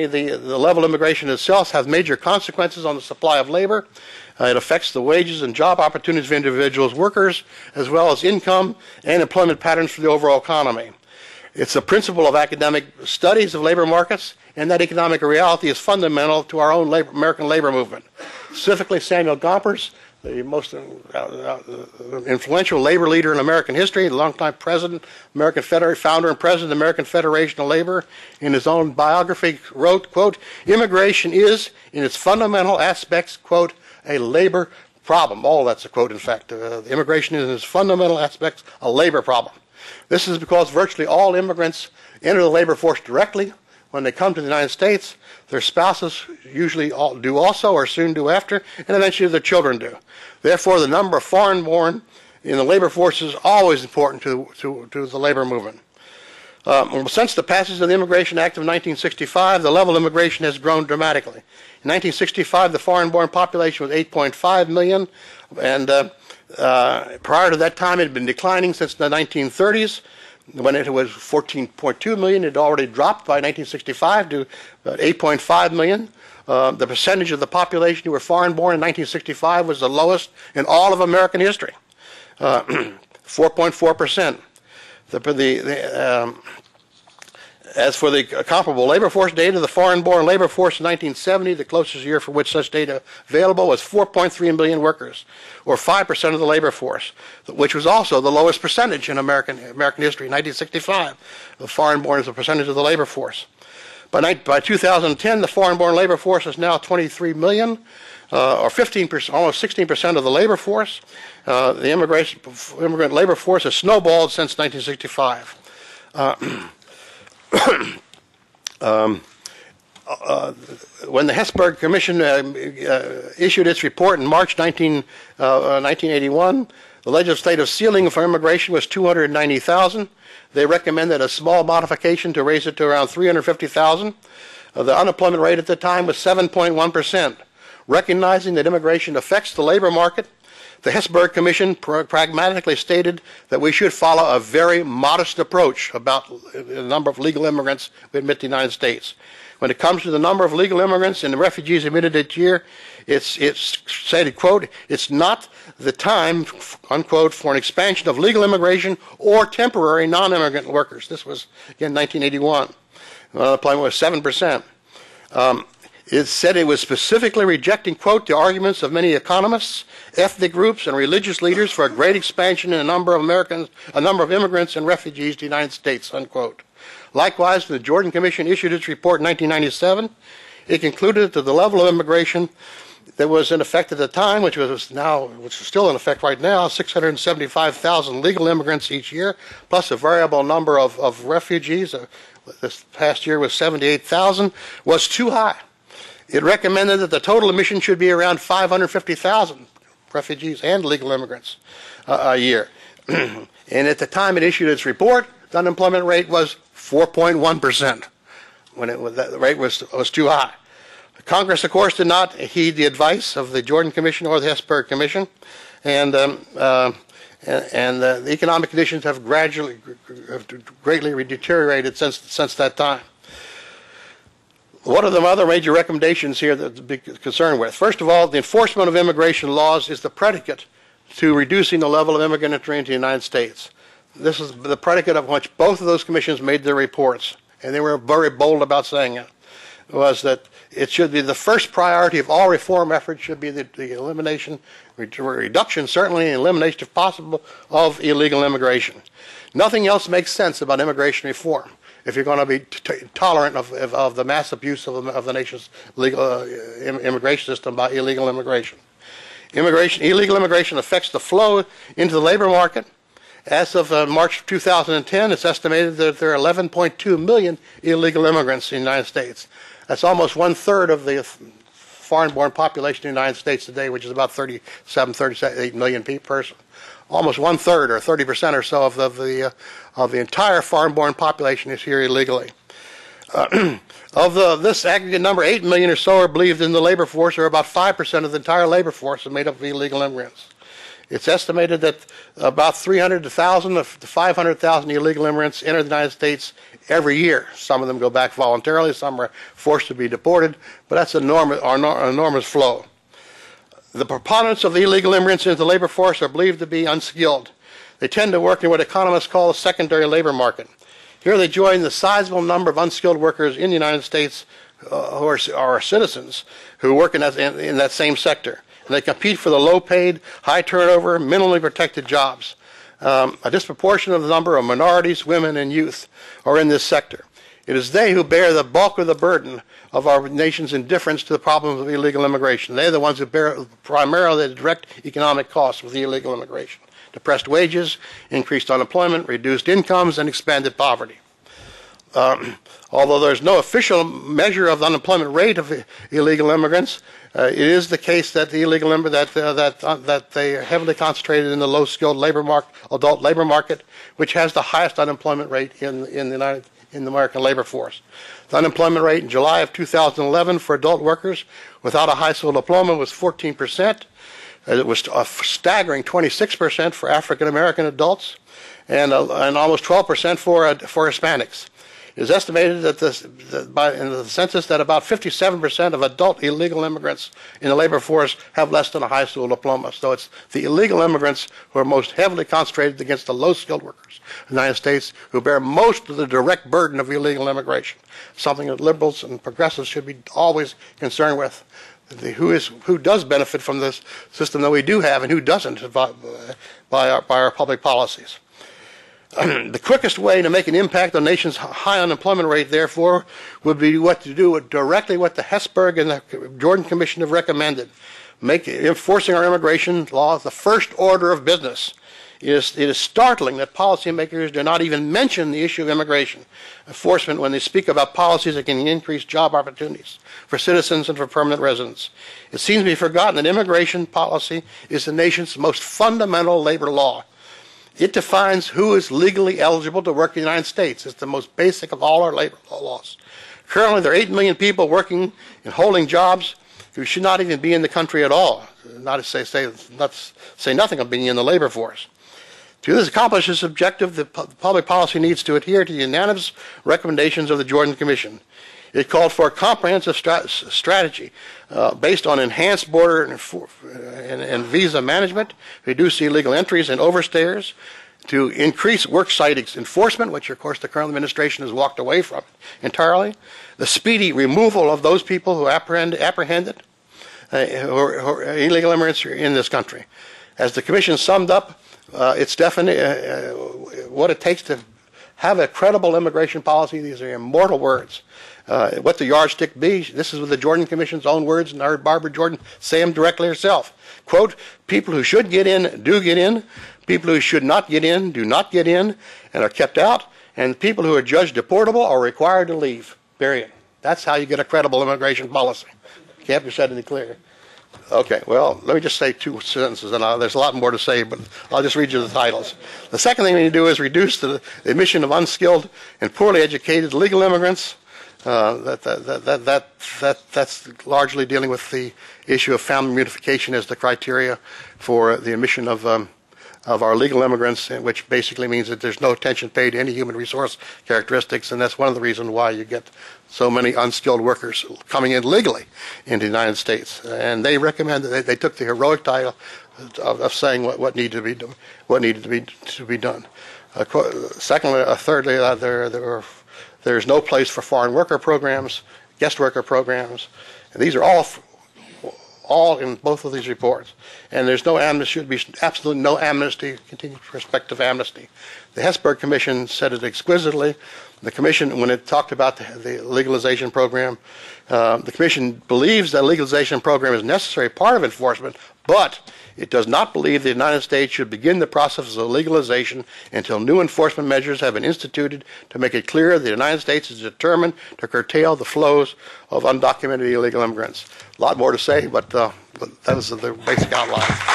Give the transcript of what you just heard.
certainly the level of immigration itself has major consequences on the supply of labor. It affects the wages and job opportunities of individuals, workers, as well as income and employment patterns for the overall economy. It's a principle of academic studies of labor markets, and that economic reality is fundamental to our own American labor movement. Specifically, Samuel Gompers, the most influential labor leader in American history, the longtime president, founder and president of the American Federation of Labor, in his own biography wrote, quote, "Immigration is, in its fundamental aspects, quote, a labor problem." Oh, that's a quote, in fact. Immigration is, in its fundamental aspects, a labor problem. This is because virtually all immigrants enter the labor force directly. When they come to the United States, their spouses usually do also, or soon do after, and eventually their children do. Therefore, the number of foreign-born in the labor force is always important to the labor movement. Since the passage of the Immigration Act of 1965, the level of immigration has grown dramatically. In 1965, the foreign-born population was 8.5 million, and prior to that time, it had been declining since the 1930s. When it was 14.2 million, it had already dropped by 1965 to about 8.5 million. The percentage of the population who were foreign-born in 1965 was the lowest in all of American history, 4.4%. As for the comparable labor force data, the foreign-born labor force in 1970, the closest year for which such data available, was 4.3 million workers, or 5% of the labor force, which was also the lowest percentage in American history. In 1965, the foreign-born is a percentage of the labor force. By 2010, the foreign-born labor force is now 23 million, or 15%, almost 16% of the labor force. The immigrant labor force has snowballed since 1965. When the Hesburgh Commission issued its report in March 1981, the legislative ceiling for immigration was 290,000. They recommended a small modification to raise it to around 350,000. The unemployment rate at the time was 7.1%. Recognizing that immigration affects the labor market, the Hesburgh Commission pragmatically stated that we should follow a very modest approach about the number of legal immigrants we admit to the United States. When it comes to the number of legal immigrants and the refugees admitted each year, it's said, quote, "It's not the time," unquote, "for an expansion of legal immigration or temporary non-immigrant workers." This was, again, 1981. Unemployment was 7%. It said it was specifically rejecting, quote, "the arguments of many economists, ethnic groups, and religious leaders for a great expansion in a number of immigrants and refugees to the United States," unquote. Likewise, when the Jordan Commission issued its report in 1997, it concluded that the level of immigration that was in effect at the time, which is still in effect right now, 675,000 legal immigrants each year, plus a variable number of refugees, this past year was 78,000, was too high. It recommended that the total admission should be around 550,000 refugees and legal immigrants a year. And at the time it issued its report, the unemployment rate was 4.1%, when the rate was too high. Congress, of course, did not heed the advice of the Jordan Commission or the Hesburgh Commission, and the economic conditions have greatly deteriorated since that time. What are the other major recommendations here that to be concerned with? First of all, the enforcement of immigration laws is the predicate to reducing the level of immigrant entry into the United States. This is the predicate of which both of those commissions made their reports, and they were very bold about saying it, was that it should be the first priority of all reform efforts should be the elimination, reduction certainly, and elimination if possible, of illegal immigration. Nothing else makes sense about immigration reform if you're going to be tolerant of the mass abuse of the nation's legal immigration system by illegal immigration. Illegal immigration affects the flow into the labor market. As of March 2010, it's estimated that there are 11.2 million illegal immigrants in the United States. That's almost 1/3 of the foreign-born population in the United States today, which is about 38 million person. Almost 1/3, or 30% or so, of the entire foreign-born population is here illegally. Of this aggregate number, 8 million or so are believed in the labor force, or about 5% of the entire labor force is made up of illegal immigrants. It's estimated that about 300,000 to 500,000 illegal immigrants enter the United States every year. Some of them go back voluntarily, some are forced to be deported, but that's an enormous flow. The preponderance of the illegal immigrants into the labor force are believed to be unskilled. They tend to work in what economists call the secondary labor market. Here they join the sizable number of unskilled workers in the United States who are citizens who work in that same sector. And they compete for the low-paid, high-turnover, minimally protected jobs. A disproportionate number of minorities, women, and youth are in this sector. It is they who bear the bulk of the burden of our nation's indifference to the problems of illegal immigration. They're the ones who bear primarily the direct economic costs of the illegal immigration. Depressed wages, increased unemployment, reduced incomes, and expanded poverty. Although there's no official measure of the unemployment rate of illegal immigrants, it is the case that the illegal that they are heavily concentrated in the low-skilled adult labor market, which has the highest unemployment rate in the American labor force. The unemployment rate in July of 2011 for adult workers without a high school diploma was 14%. It was a staggering 26% for African American adults, and almost 12% for Hispanics. It is estimated that in the census that about 57% of adult illegal immigrants in the labor force have less than a high school diploma. So it's the illegal immigrants who are most heavily concentrated against the low-skilled workers in the United States who bear most of the direct burden of illegal immigration, something that liberals and progressives should be always concerned with. Who does benefit from this system that we do have and who doesn't by our public policies. The quickest way to make an impact on the nation's high unemployment rate, therefore, would be to do directly what the Hesburgh and the Jordan Commission have recommended. Enforcing our immigration law the first order of business. It is startling that policymakers do not even mention the issue of immigration enforcement when they speak about policies that can increase job opportunities for citizens and for permanent residents. It seems to be forgotten that immigration policy is the nation's most fundamental labor law. It defines who is legally eligible to work in the United States. It's the most basic of all our labor laws. Currently, there are 8 million people working and holding jobs who should not even be in the country at all, not say nothing of being in the labor force. To accomplish this objective, the public policy needs to adhere to the unanimous recommendations of the Jordan Commission. It called for a comprehensive strategy based on enhanced border and visa management, reduce illegal entries and overstayers, to increase worksite enforcement, which of course the current administration has walked away from entirely, the speedy removal of those people who apprehended who are illegal immigrants in this country. As the Commission summed up, it's definitely what it takes to have a credible immigration policy. These are immortal words. What the yardstick be, this is with the Jordan Commission's own words, and I heard Barbara Jordan say them directly herself. Quote, people who should get in do get in, people who should not get in do not get in and are kept out, and people who are judged deportable are required to leave, period. That's how you get a credible immigration policy. Can't be said any clearer. Okay, well, let me just say 2 sentences, and there's a lot more to say, but I'll just read you the titles. The second thing we need to do is reduce the admission of unskilled and poorly educated legal immigrants. That's largely dealing with the issue of family reunification as the criteria for the admission of our legal immigrants, which basically means that there's no attention paid to any human resource characteristics, and that's one of the reasons why you get so many unskilled workers coming in legally into the United States. And they recommend that they took the heroic title of saying what needed to be done. Thirdly, there's no place for foreign worker programs, guest worker programs, and these are all in both of these reports. And there's no amnesty, should be absolutely no amnesty, continued prospective amnesty. The Hesburgh Commission said it exquisitely. The Commission, when it talked about the legalization program, the Commission believes that legalization program is a necessary part of enforcement, but it does not believe the United States should begin the process of legalization until new enforcement measures have been instituted to make it clear that the United States is determined to curtail the flows of undocumented illegal immigrants. A lot more to say, but that was the basic outline.